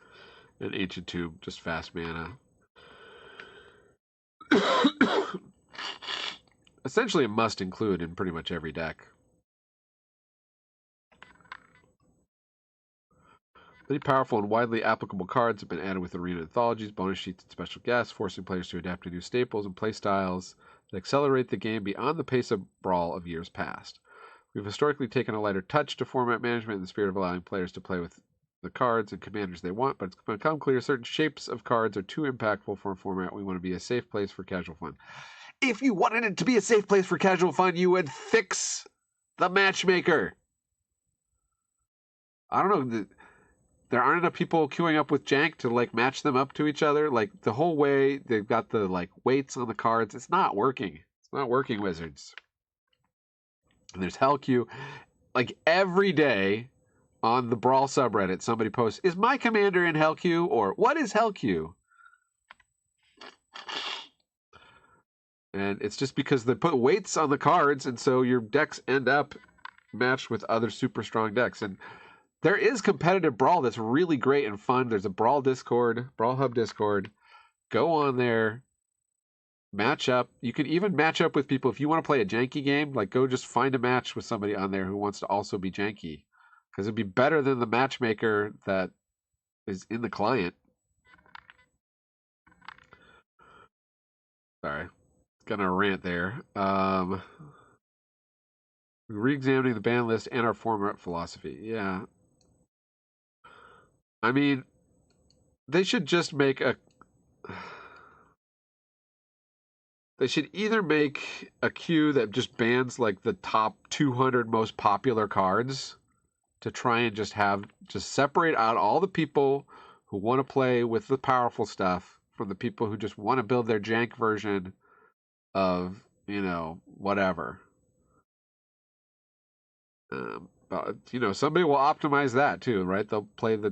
and Ancient Tomb, just fast mana. Essentially a must include in pretty much every deck. Many powerful and widely applicable cards have been added with arena anthologies, bonus sheets, and special guests, forcing players to adapt to new staples and playstyles that accelerate the game beyond the pace of Brawl of years past. We've historically taken a lighter touch to format management in the spirit of allowing players to play with the cards and commanders they want, but it's become clear certain shapes of cards are too impactful for a format. We want to be a safe place for casual fun. If you wanted it to be a safe place for casual fun, you would fix the matchmaker. I don't know. There aren't enough people queuing up with jank to like match them up to each other. Like the whole way they've got the like weights on the cards. It's not working. It's not working, Wizards. And there's Hell Q. Like every day on the Brawl subreddit, somebody posts, "Is my commander in Hell Q?" or "What is Hell Q?" And it's just because they put weights on the cards, and so your decks end up matched with other super strong decks. And there is competitive Brawl that's really great and fun. There's a Brawl Discord, Brawl Hub Discord. Go on there, match up. You can even match up with people if you want to play a janky game. Like, go just find a match with somebody on there who wants to also be janky, because it'd be better than the matchmaker that is in the client. Sorry. Gonna rant there. Re-examining the ban list and our format philosophy. Yeah. I mean, they should just make a... They should either make a queue that just bans like the top 200 most popular cards to try and just separate out all the people who want to play with the powerful stuff from the people who just want to build their jank version of, you know, whatever. But, you know, somebody will optimize that too, right? They'll play the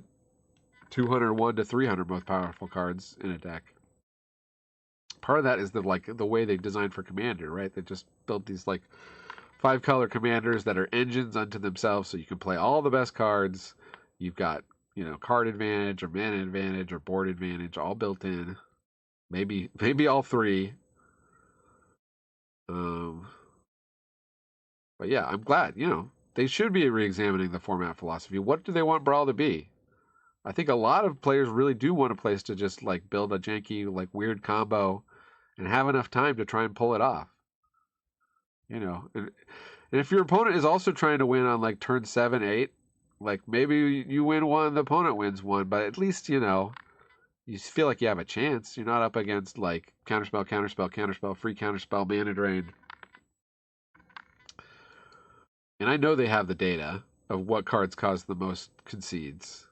201 to 300 most powerful cards in a deck. Part of that is the way they designed for Commander, right? They just built these like 5-color commanders that are engines unto themselves, so you can play all the best cards. You've got, you know, card advantage or mana advantage or board advantage all built in. Maybe all 3. But yeah, I'm glad, they should be re-examining the format philosophy. What do they want Brawl to be? I think a lot of players really do want a place to just like build a janky, like weird combo and have enough time to try and pull it off. And if your opponent is also trying to win on like turn 7, 8, like maybe you win one, the opponent wins one, but at least, you feel like you have a chance. You're not up against like counterspell, counterspell, counterspell, free counterspell, mana drain. And I know they have the data of what cards cause the most concedes.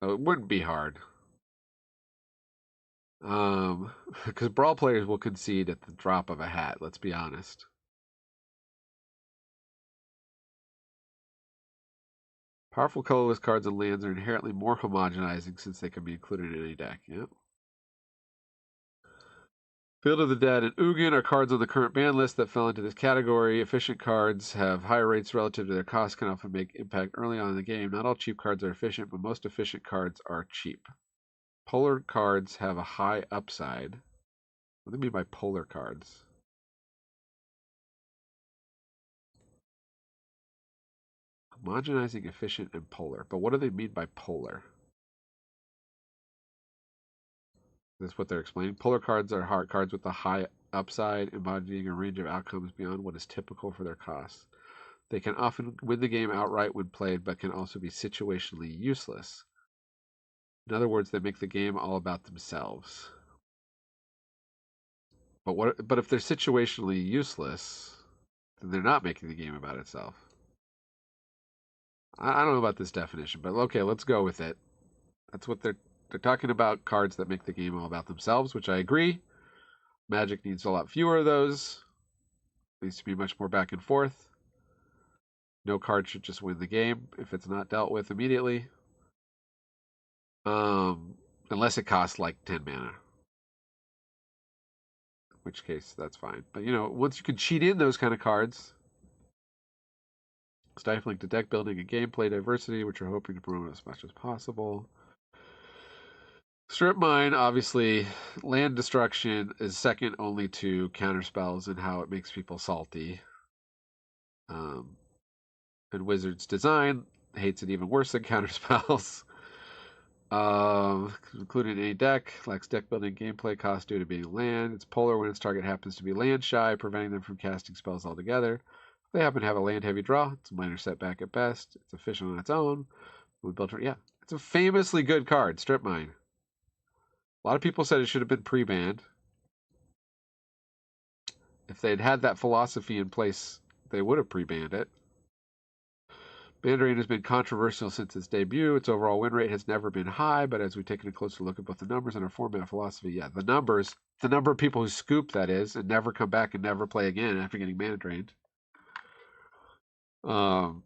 So it wouldn't be hard. Because Brawl players will concede at the drop of a hat, let's be honest. Powerful colorless cards and lands are inherently more homogenizing since they can be included in any deck. Yep. Field of the Dead and Ugin are cards on the current ban list that fell into this category. Efficient cards have higher rates relative to their cost, can often make impact early on in the game. Not all cheap cards are efficient, but most efficient cards are cheap. Polar cards have a high upside. What do they mean by polar cards? Homogenizing, efficient, and polar. But what do they mean by polar? Is this what they're explaining? Polar cards are hard cards with a high upside, embodying a range of outcomes beyond what is typical for their costs. They can often win the game outright when played, but can also be situationally useless. In other words, they make the game all about themselves. But if they're situationally useless, then they're not making the game about itself. I don't know about this definition, but okay, let's go with it. That's what they're talking about, cards that make the game all about themselves, which I agree. Magic needs a lot fewer of those. It needs to be much more back and forth. No card should just win the game if it's not dealt with immediately. Unless it costs like 10 mana. In which case, that's fine. But, once you can cheat in those kind of cards, stifling to deck building and gameplay diversity, which we're hoping to promote as much as possible. Strip Mine, obviously, land destruction is second only to counterspells and how it makes people salty. And Wizard's Design hates it even worse than counterspells. Including any deck, lacks deck building gameplay cost due to being land. It's polar when its target happens to be land shy, preventing them from casting spells altogether. If they happen to have a land heavy draw, it's a minor setback at best. It's efficient on its own. We built it, yeah. It's a famously good card, Strip Mine. A lot of people said it should have been pre-banned. If they'd had that philosophy in place, they would have pre-banned it. Mandarin has been controversial since its debut. Its overall win rate has never been high, but as we've taken a closer look at both the numbers and our format philosophy, yeah, the number of people who scoop, that is, and never come back and never play again after getting mana drained. I'll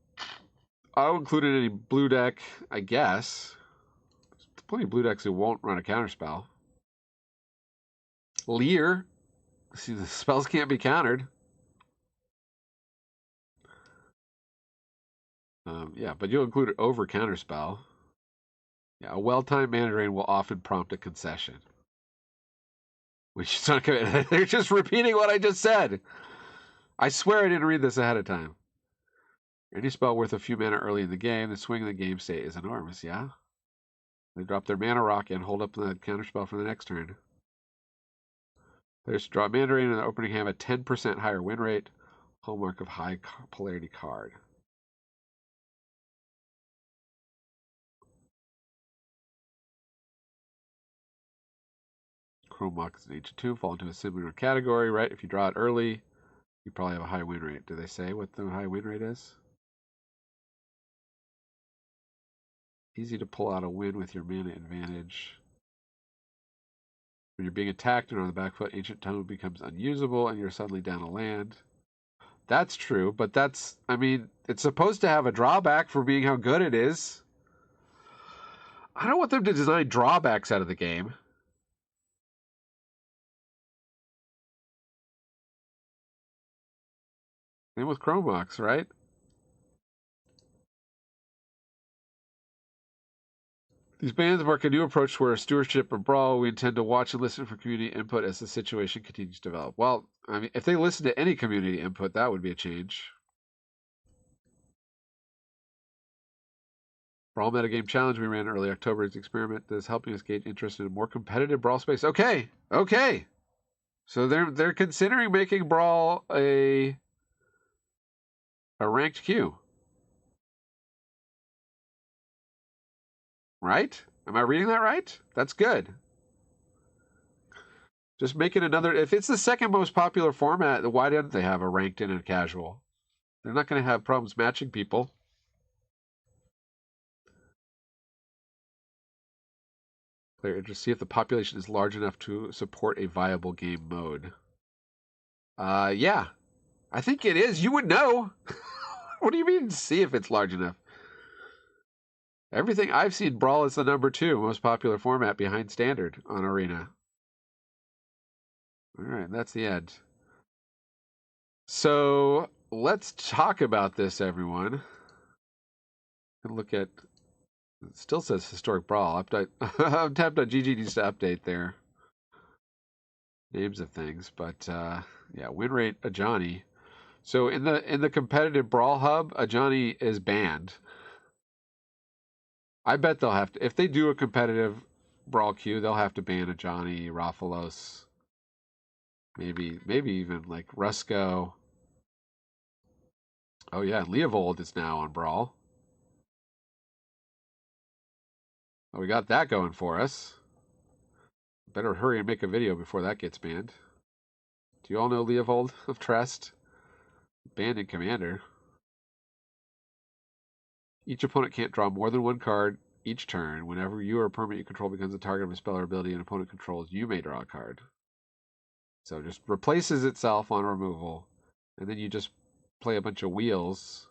include in any blue deck, I guess. There's plenty of blue decks who won't run a counterspell. Leer. See, the spells can't be countered. Yeah, but you'll include it over counterspell. Yeah, a well-timed mana drain will often prompt a concession. Which is not good. They're just repeating what I just said. I swear I didn't read this ahead of time. Any spell worth a few mana early in the game, the swing of the game state is enormous, yeah? They drop their mana rock and hold up the counterspell for the next turn. Players draw mana drain in the opening hand a 10% higher win rate, hallmark of high polarity card. Chrome Walk is an ancient tomb, fall into a similar category, right? If you draw it early, you probably have a high win rate. Do they say what the high win rate is? Easy to pull out a win with your mana advantage. When you're being attacked and on the back foot, Ancient Tomb becomes unusable and you're suddenly down a land. That's true, but it's supposed to have a drawback for being how good it is. I don't want them to design drawbacks out of the game. Same with Chromebox, right? These bans mark a new approach to our stewardship of Brawl. We intend to watch and listen for community input as the situation continues to develop. Well, I mean, if they listen to any community input, that would be a change. Brawl Metagame Challenge we ran early October is an experiment that is helping us gauge interest in a more competitive Brawl space. Okay, okay. So they're considering making Brawl a ranked queue. Right? Am I reading that right? That's good. Just make it another. If it's the second most popular format, why didn't they have a ranked in and casual? They're not going to have problems matching people. Player interest. See if the population is large enough to support a viable game mode. Yeah. I think it is. You would know. What do you mean, see if it's large enough? Everything I've seen, Brawl is the #2 most popular format behind Standard on Arena. All right, that's the end. So let's talk about this, everyone. And look at. It still says historic Brawl. I'm tapped on GG needs to update their names of things, but yeah, win rate Ajani. So in the competitive Brawl hub, Ajani is banned. I bet they'll have to, if they do a competitive Brawl queue, they'll have to ban Ajani, Rafalos, maybe even like Rusko. Oh yeah, Leovold is now on Brawl. Oh, we got that going for us. Better hurry and make a video before that gets banned. Do you all know Leovold of Trest? Banned in Commander. Each opponent can't draw more than one card each turn. Whenever you or a permanent you control becomes the target of a spell or ability an opponent controls, you may draw a card. So it just replaces itself on removal. And then you just play a bunch of wheels.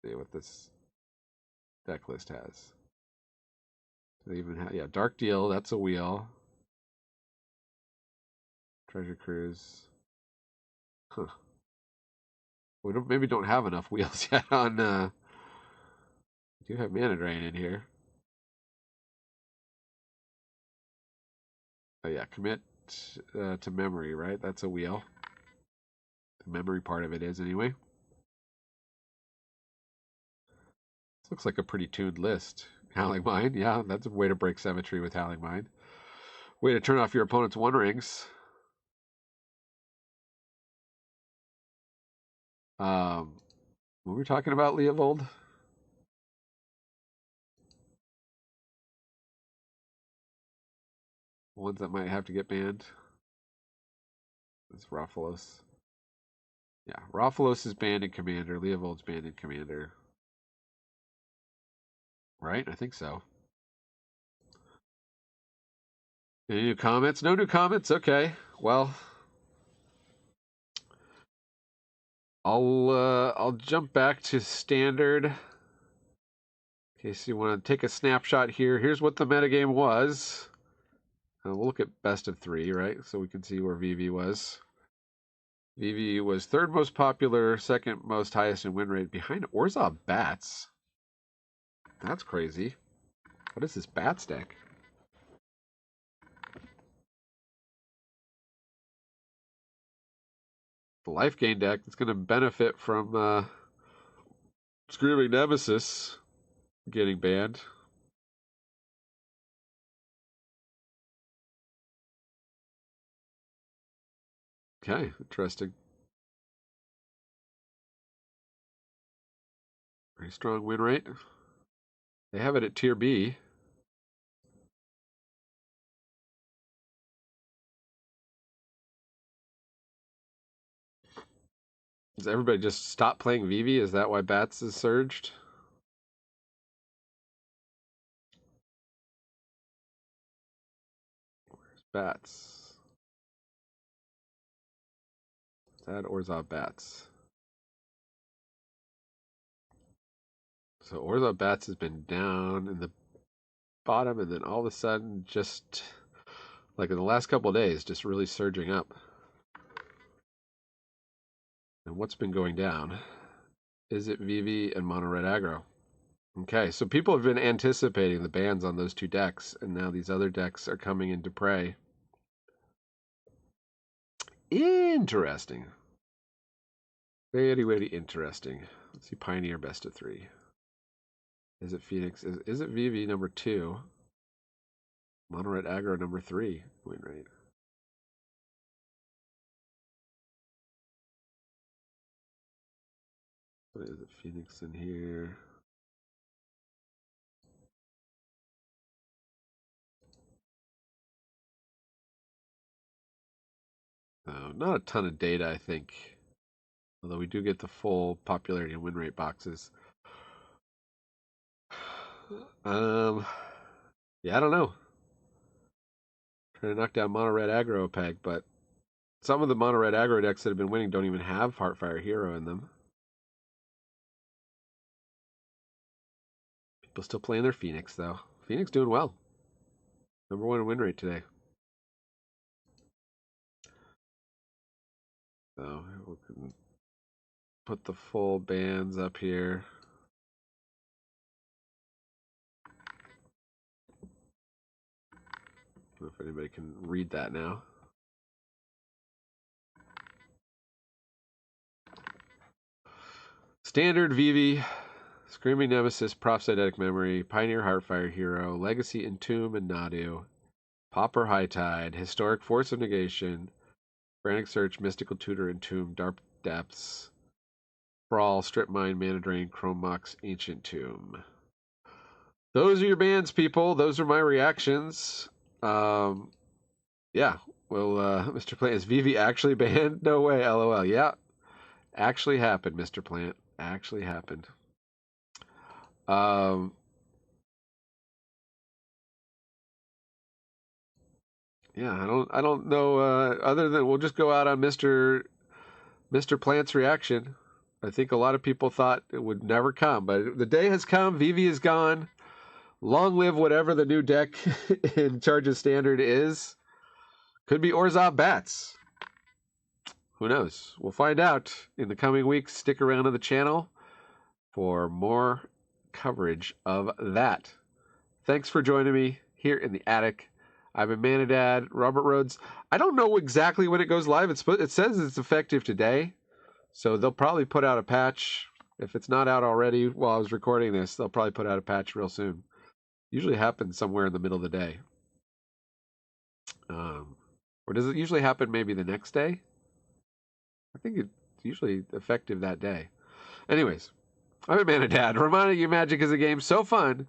See what this deck list has. They even have, yeah, Dark Deal, that's a wheel. Treasure Cruise. Huh. We maybe don't have enough wheels yet on, we do have Mana Drain in here. Oh yeah, commit to memory, right? That's a wheel. The memory part of it is, anyway. This looks like a pretty tuned list. Howling Mind, yeah, that's a way to break symmetry with Howling Mind. Way to turn off your opponent's One Rings. What were we talking about, Leovold? Ones that might have to get banned. It's Rafalos. Yeah, Rafalos is banned in Commander. Leovold's banned in Commander. Right? I think so. Any new comments? No new comments? Okay. Well, I'll jump back to Standard. In case you want to take a snapshot here. Here's what the metagame was. We'll look at best of 3, right? So we can see where Vivi was. Vivi was 3rd most popular, 2nd most highest in win rate, behind Orzhov Bats. That's crazy. What is this Bats deck? The life gain deck that's going to benefit from Screaming Nemesis getting banned. Okay, interesting. Very strong win rate. They have it at tier B. Does everybody just stop playing Vivi? Is that why Bats is surged? Where's Bats? Is that Orzhov Bats? So Orzhov Bats has been down in the bottom, and then all of a sudden, just like in the last couple of days, just really surging up. And what's been going down? Is it Vivi and Mono Red Aggro? Okay, so people have been anticipating the bans on those 2 decks, and now these other decks are coming into prey. Interesting. Very, very interesting. Let's see, Pioneer best of 3. Is it Phoenix? Is it Vivi number 2? Mono red aggro number 3. Win rate. What is it? Phoenix in here. Not a ton of data, I think. Although we do get the full popularity and win rate boxes. Yeah, I don't know. Trying to knock down mono red aggro a peg, but some of the mono red aggro decks that have been winning don't even have Heartfire Hero in them. People still playing their Phoenix, though. Phoenix doing well. Number 1 win rate today. So we can put the full bands up here. I don't know if anybody can read that now. Standard Vivi, Screaming Nemesis, Prophetic Memory, Pioneer Heartfire Hero, Legacy Entomb and Nadu, Pauper High Tide, Historic Force of Negation, Frantic Search, Mystical Tutor, Entomb, Dark Depths, Brawl, Strip Mine, Mana Drain, Chrome Mox, Ancient Tomb. Those are your bans, people. Those are my reactions. Yeah. Well, Mr. Plant, is Vivi actually banned? No way, LOL. Yeah. Actually happened, Mr. Plant. Actually happened. Yeah, I don't know, other than we'll just go out on Mr. Plant's reaction. I think a lot of people thought it would never come, but the day has come. Vivi is gone. Long live whatever the new deck in charge of Standard is. Could be Orzhov Bats. Who knows? We'll find out in the coming weeks. Stick around on the channel for more coverage of that. Thanks for joining me here in the attic. I've been Manadad, Robert Rhodes. I don't know exactly when it goes live. It says it's effective today, so they'll probably put out a patch. If it's not out already while I was recording this, they'll probably put out a patch real soon. Usually happens somewhere in the middle of the day. Or does it usually happen maybe the next day? I think it's usually effective that day. Anyways, I'm a Manadad, reminding you magic is a game so fun